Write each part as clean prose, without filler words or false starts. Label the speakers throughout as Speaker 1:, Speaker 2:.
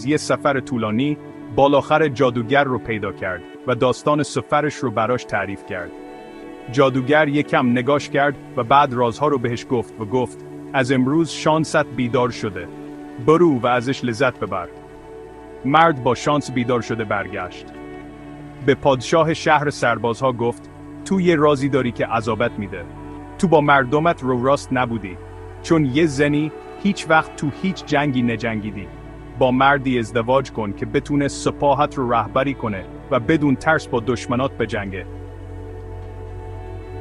Speaker 1: یه سفر طولانی بالاخره جادوگر رو پیدا کرد و داستان سفرش رو براش تعریف کرد. جادوگر یکم نگاش کرد و بعد رازها رو بهش گفت از امروز شانست بیدار شده. برو و ازش لذت ببر. مرد با شانس بیدار شده برگشت. به پادشاه شهر سربازها گفت تو یه رازی داری که عذابت میده. تو با مردمت رو راست نبودی. چون یه زنی هیچ وقت تو هیچ جنگی نجنگیدی. با مردی ازدواج کن که بتونه سپاهت رو رهبری کنه و بدون ترس با دشمنات بجنگه.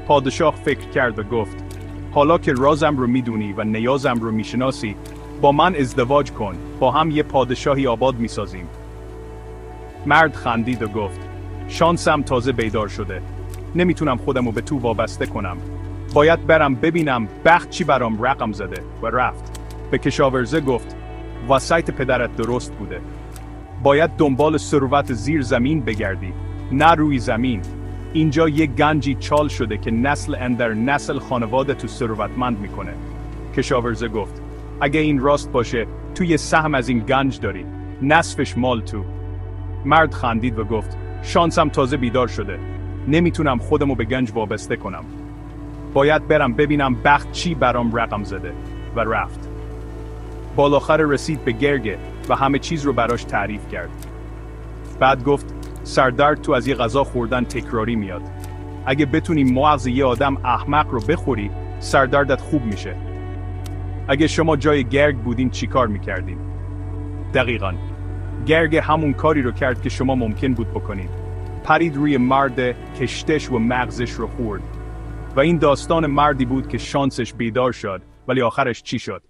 Speaker 1: پادشاه فکر کرد و گفت حالا که رازم رو میدونی و نیازم رو میشناسی، با من ازدواج کن، با هم یه پادشاهی آباد میسازیم. مرد خندید و گفت شانسم تازه بیدار شده. نمیتونم خودم رو به تو وابسته کنم. باید برم ببینم بخت چی برام رقم زده و رفت. به کشاورزه گفت وصیت پدرت درست بوده. باید دنبال ثروت زیر زمین بگردی، نه روی زمین. اینجا یک گنجی چال شده که نسل اندر نسل خانواده تو ثروتمند میکنه. کشاورزه گفت اگه این راست باشه تو یه سهم از این گنج داری، نصفش مال تو. مرد خندید و گفت شانسم تازه بیدار شده. نمیتونم خودمو به گنج وابسته کنم. باید برم ببینم بخت چی برام رقم زده و رفت. بالاخره رسید به گرگه و همه چیز رو براش تعریف کرد. بعد گفت سردرد تو از یه غذا خوردن تکراری میاد. اگه بتونی مغز یه آدم احمق رو بخوری، سردردت خوب میشه. اگه شما جای گرگ بودین چی کار میکردین؟ دقیقاً. گرگ همون کاری رو کرد که شما ممکن بود بکنید. پرید روی مرد، کشتش و مغزش رو خورد. و این داستان مردی بود که شانسش بیدار شد، ولی آخرش چی شد؟